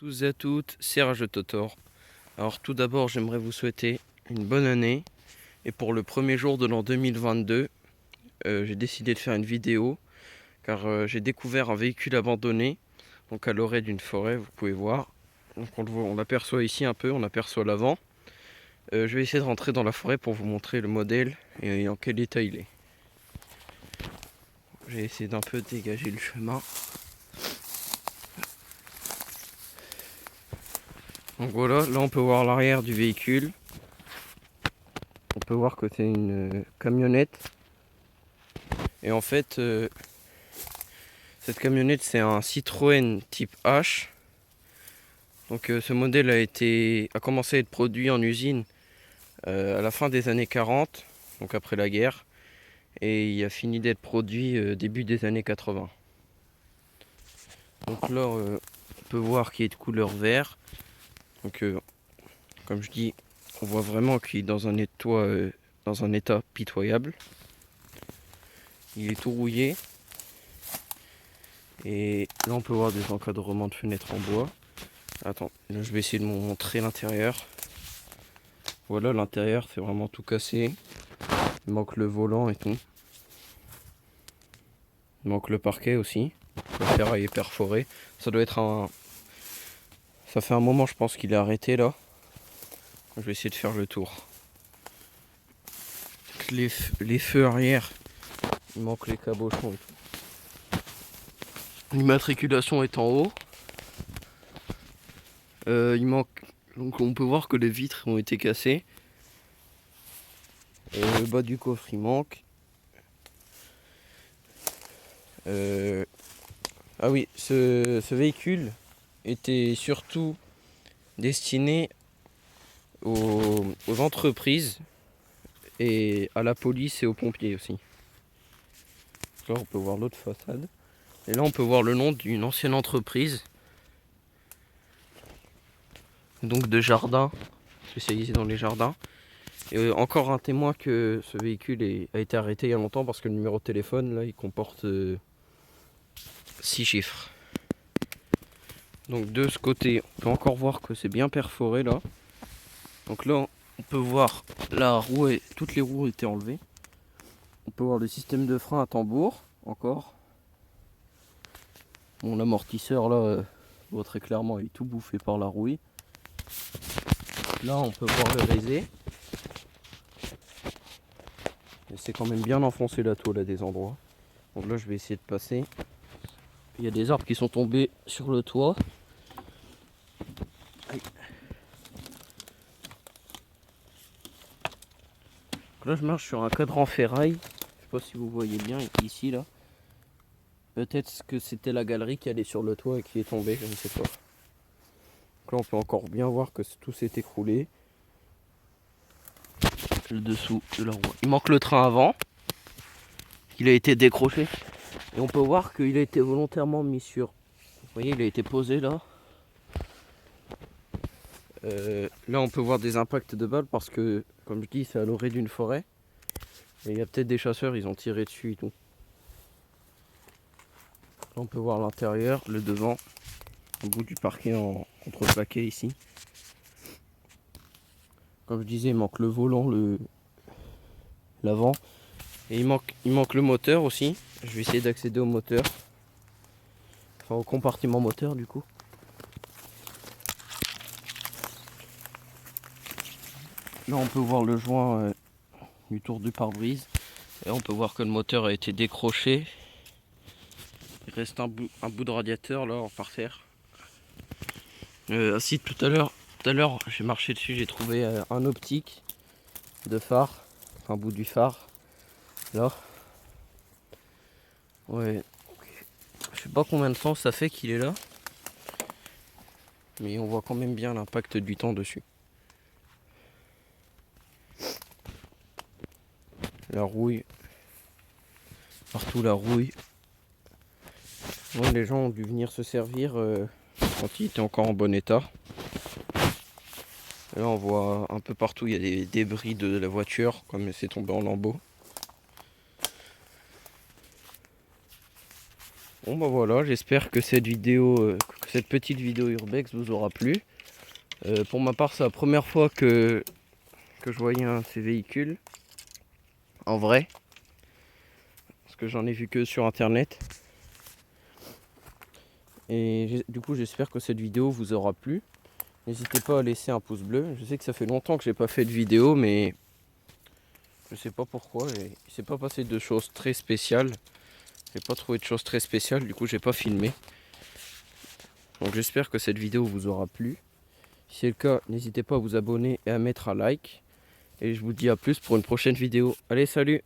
Tous et à toutes, c'est Rage Totor. Alors tout d'abord, j'aimerais vous souhaiter une bonne année. Et pour le premier jour de l'an 2022, j'ai décidé de faire une vidéo car j'ai découvert un véhicule abandonné, donc à l'orée d'une forêt, vous pouvez voir. Donc on l'aperçoit ici un peu, on aperçoit l'avant. Je vais essayer de rentrer dans la forêt pour vous montrer le modèle et en quel état il est. J'ai essayé d'un peu dégager le chemin. Donc voilà, là on peut voir l'arrière du véhicule. On peut voir que c'est une camionnette. Et en fait, cette camionnette c'est un Citroën type H. Donc ce modèle a commencé à être produit en usine à la fin des années 40, donc après la guerre. Et il a fini d'être produit début des années 80. Donc là, on peut voir qu'il est de couleur vert. Donc comme je dis, on voit vraiment qu'il est dans un état pitoyable. Il est tout rouillé. Et là, on peut voir des encadrements de fenêtres en bois. Attends, là, je vais essayer de vous montrer l'intérieur. Voilà, l'intérieur, c'est vraiment tout cassé. Il manque le volant et tout. Il manque le parquet aussi. Le ferraille est perforé. Ça doit être un... Ça fait un moment, je pense, qu'il est arrêté là. Je vais essayer de faire le tour. Les feux arrière, il manque les cabochons et tout. L'immatriculation est en haut. Il manque... Donc on peut voir que les vitres ont été cassées. Le bas du coffre, il manque. Ah oui, ce véhicule était surtout destiné aux entreprises et à la police et aux pompiers aussi. Là on peut voir l'autre façade. Et là on peut voir le nom d'une ancienne entreprise. Donc de jardin, spécialisée dans les jardins. Et encore un témoin que ce véhicule a été arrêté il y a longtemps parce que le numéro de téléphone là il comporte 6 chiffres. Donc de ce côté, on peut encore voir que c'est bien perforé là. Donc là, on peut voir toutes les roues étaient enlevées. On peut voir le système de frein à tambour encore. Bon, l'amortisseur là, voit très clairement, il est tout bouffé par la rouille. Là, on peut voir le résé. C'est quand même bien enfoncé la tôle à des endroits. Donc là, je vais essayer de passer. Il y a des arbres qui sont tombés sur le toit. Là, je marche sur un cadran ferraille. Je sais pas si vous voyez bien ici là. Peut-être que c'était la galerie qui allait sur le toit et qui est tombée, je ne sais pas. Donc là, on peut encore bien voir que tout s'est écroulé. Le dessous de la roue. Il manque le train avant. Il a été décroché. Et on peut voir qu'il a été volontairement mis sur. Vous voyez, il a été posé là. Là, on peut voir des impacts de balles parce que, comme je dis, c'est à l'orée d'une forêt. Et il y a peut-être des chasseurs, ils ont tiré dessus et tout. Là, on peut voir l'intérieur, le devant, au bout du parquet en contreplaqué ici. Comme je disais, il manque le volant, l'avant. Et il manque le moteur aussi. Je vais essayer d'accéder au moteur. Enfin au compartiment moteur du coup. Là on peut voir le joint du tour du pare-brise. Et on peut voir que le moteur a été décroché. Il reste un bout de radiateur là par terre. Ainsi tout à l'heure j'ai marché dessus, j'ai trouvé un optique de phare. Un bout du phare. Là. Ouais. Je sais pas combien de temps ça fait qu'il est là. Mais on voit quand même bien l'impact du temps dessus. La rouille. Partout la rouille. Ouais, les gens ont dû venir se servir quand il était encore en bon état. Là on voit un peu partout, il y a des débris de la voiture, comme c'est tombé en lambeaux. Bon bah voilà, j'espère que cette vidéo, que cette petite vidéo urbex vous aura plu. Pour ma part, c'est la première fois que je voyais un de ces véhicules en vrai, parce que j'en ai vu que sur internet. Et du coup, j'espère que cette vidéo vous aura plu. N'hésitez pas à laisser un pouce bleu. Je sais que ça fait longtemps que j'ai pas fait de vidéo, mais je sais pas pourquoi. Il s'est pas passé de choses très spéciales. J'ai pas trouvé de choses très spéciales, du coup j'ai pas filmé. Donc j'espère que cette vidéo vous aura plu. Si c'est le cas, n'hésitez pas à vous abonner et à mettre un like. Et je vous dis à plus pour une prochaine vidéo. Allez, salut!